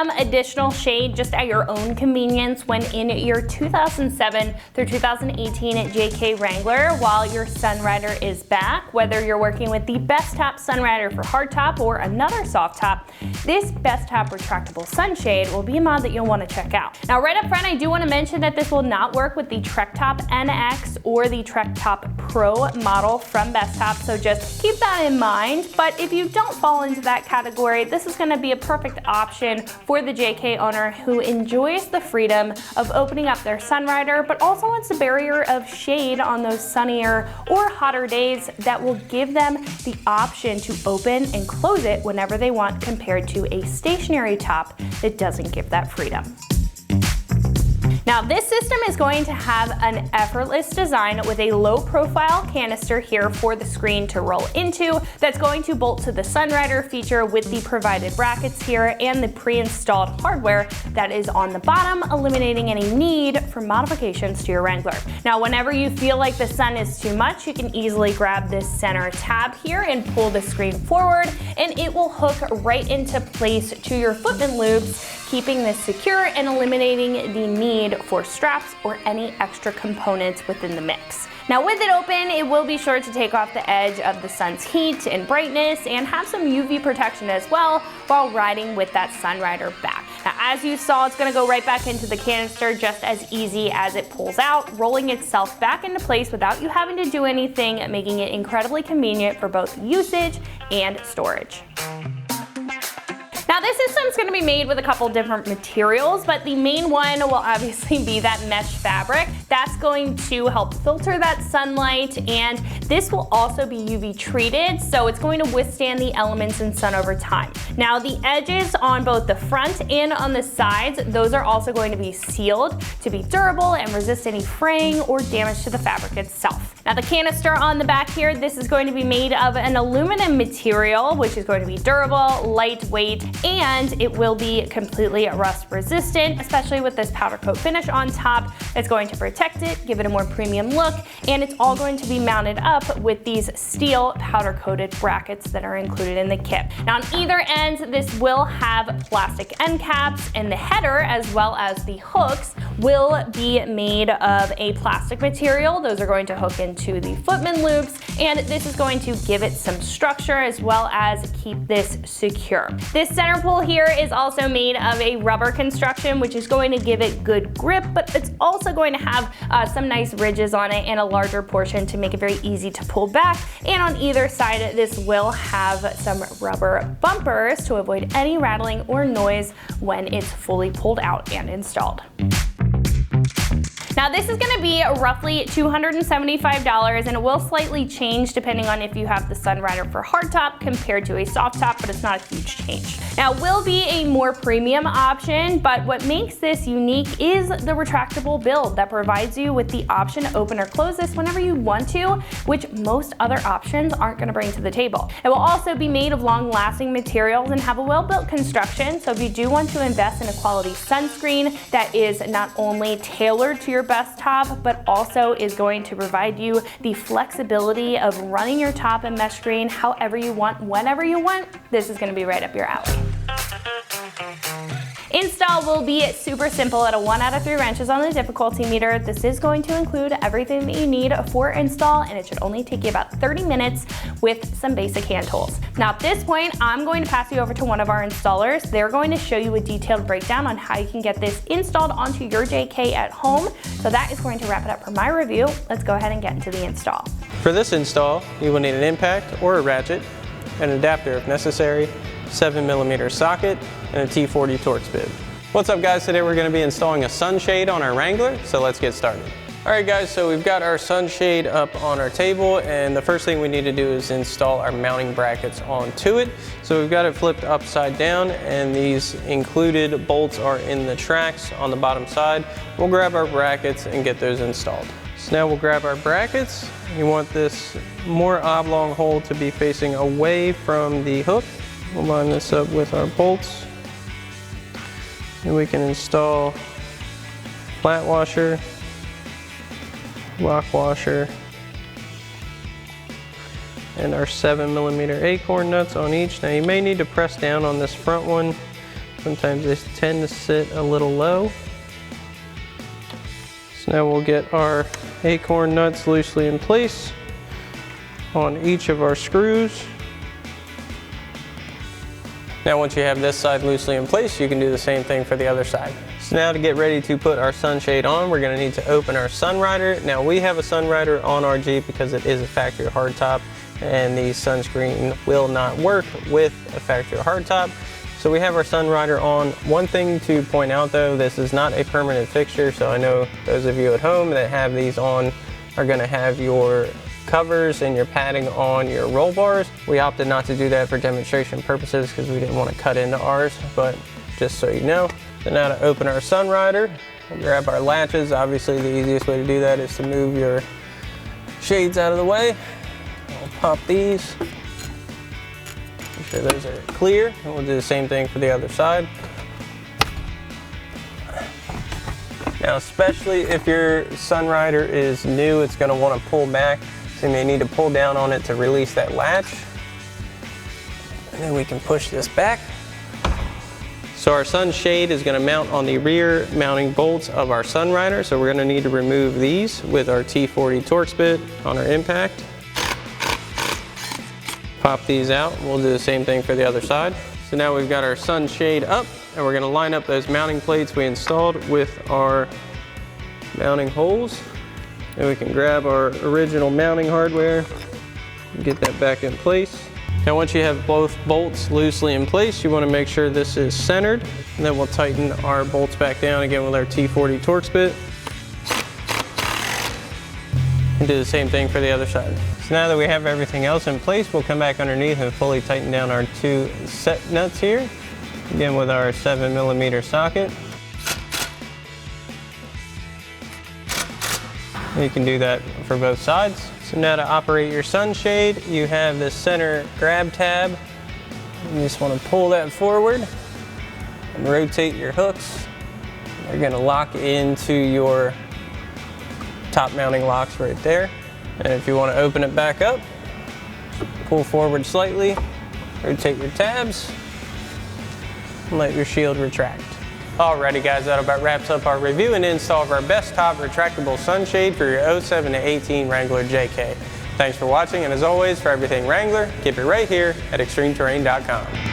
some additional shade just at your own convenience when in your 2007 through 2018 JK Wrangler while your Sunrider is back. Whether you're working with the Best Top Sunrider for hardtop or another soft top, this Best Top retractable sunshade will be a mod that you'll want to check out. Now right up front, I do want to mention that this will not work with the Trek Top NX or the Trek Top Pro model from Best Top, so just keep that in mind. But if you don't fall into that category, this is going to be a perfect option for the JK owner who enjoys the freedom of opening up their Sunrider, but also wants the barrier of shade on those sunnier or hotter days that will give them the option to open and close it whenever they want, compared to a stationary top that doesn't give that freedom. Now this system is going to have an effortless design with a low profile canister here for the screen to roll into that's going to bolt to the Sunrider feature with the provided brackets here and the pre-installed hardware that is on the bottom, eliminating any need for modifications to your Wrangler. Now whenever you feel like the sun is too much, you can easily grab this center tab here and pull the screen forward and it will hook right into place to your footman loops, keeping this secure and eliminating the need for straps or any extra components within the mix. Now with it open, it will be sure to take off the edge of the sun's heat and brightness and have some UV protection as well while riding with that Sunrider back. Now as you saw, it's going to go right back into the canister just as easy as it pulls out, rolling itself back into place without you having to do anything, making it incredibly convenient for both usage and storage. Now this system's going to be made with a couple different materials, but the main one will obviously be that mesh fabric. That's going to help filter that sunlight, and this will also be UV treated, so it's going to withstand the elements in sun over time. Now the edges on both the front and on the sides, those are also going to be sealed to be durable and resist any fraying or damage to the fabric itself. Now the canister on the back here, this is going to be made of an aluminum material, which is going to be durable, lightweight, and it will be completely rust resistant, especially with this powder coat finish on top. It's going to protect it, give it a more premium look, and it's all going to be mounted up with these steel powder coated brackets that are included in the kit. Now on either end, this will have plastic end caps, and the header as well as the hooks will be made of a plastic material. Those are going to hook into the footman loops, and this is going to give it some structure as well as keep this secure. This center pull here is also made of a rubber construction, which is going to give it good grip, but it's also going to have some nice ridges on it and a larger portion to make it very easy to pull back. And on either side, this will have some rubber bumpers to avoid any rattling or noise when it's fully pulled out and installed. Now this is going to be roughly $275, and it will slightly change depending on if you have the Sunrider for hardtop compared to a soft top, but it's not a huge change. Now it will be a more premium option, but what makes this unique is the retractable build that provides you with the option to open or close this whenever you want to, which most other options aren't going to bring to the table. It will also be made of long-lasting materials and have a well-built construction, so if you do want to invest in a quality sunscreen that is not only tailored to your Best Top, but also is going to provide you the flexibility of running your top and mesh screen however you want, whenever you want, this is going to be right up your alley. Install will be super simple at a 1 out of 3 wrenches on the difficulty meter. This is going to include everything that you need for install, and it should only take you about 30 minutes with some basic hand tools. Now at this point, I'm going to pass you over to one of our installers. They're going to show you a detailed breakdown on how you can get this installed onto your JK at home. So that is going to wrap it up for my review. Let's go ahead and get into the install. For this install, you will need an impact or a ratchet, an adapter if necessary, 7mm socket, and a T40 Torx bib. What's up guys, today we're going to be installing a sunshade on our Wrangler, so let's get started. Alright guys, so we've got our sunshade up on our table, and the first thing we need to do is install our mounting brackets onto it. So we've got it flipped upside down, and these included bolts are in the tracks on the bottom side. We'll grab our brackets and get those installed. So now we'll grab our brackets. You want this more oblong hole to be facing away from the hook. We'll line this up with our bolts, and we can install flat washer, lock washer, and our 7mm acorn nuts on each. Now you may need to press down on this front one Sometimes they tend to sit a little low. So now we'll get our acorn nuts loosely in place on each of our screws. Now once you have this side loosely in place, you can do the same thing for the other side. So now to get ready to put our sunshade on, we're going to need to open our Sunrider. Now we have a Sunrider on our Jeep because it is a factory hardtop, and the sunscreen will not work with a factory hardtop. So we have our Sunrider on. One thing to point out though, this is not a permanent fixture, so I know those of you at home that have these on are going to have your covers and your padding on your roll bars. We opted not to do that for demonstration purposes because we didn't want to cut into ours, but just so you know. So now to open our Sunrider, we'll grab our latches. Obviously the easiest way to do that is to move your shades out of the way. We'll pop these. Make sure those are clear, and we'll do the same thing for the other side. Now, especially if your Sunrider is new, it's going to want to pull back. So you may need to pull down on it to release that latch. And then we can push this back. So our sunshade is going to mount on the rear mounting bolts of our Sunrider. So we're going to need to remove these with our T40 Torx bit on our impact. Pop these out. We'll do the same thing for the other side. So now we've got our sunshade up, and we're going to line up those mounting plates we installed with our mounting holes. And we can grab our original mounting hardware and get that back in place. Now once you have both bolts loosely in place, you want to make sure this is centered. And then we'll tighten our bolts back down again with our T40 Torx bit. And do the same thing for the other side. So now that we have everything else in place, we'll come back underneath and fully tighten down our two set nuts here. Again with our 7mm socket. You can do that for both sides. So now to operate your sunshade, you have this center grab tab. You just want to pull that forward and rotate your hooks. They're going to lock into your top mounting locks right there. And if you want to open it back up, pull forward slightly, rotate your tabs, and let your shield retract. Alrighty guys, that about wraps up our review and install of our best top retractable sunshade for your 07 to 18 Wrangler JK. Thanks for watching, and as always, for everything Wrangler, keep it right here at extremeterrain.com.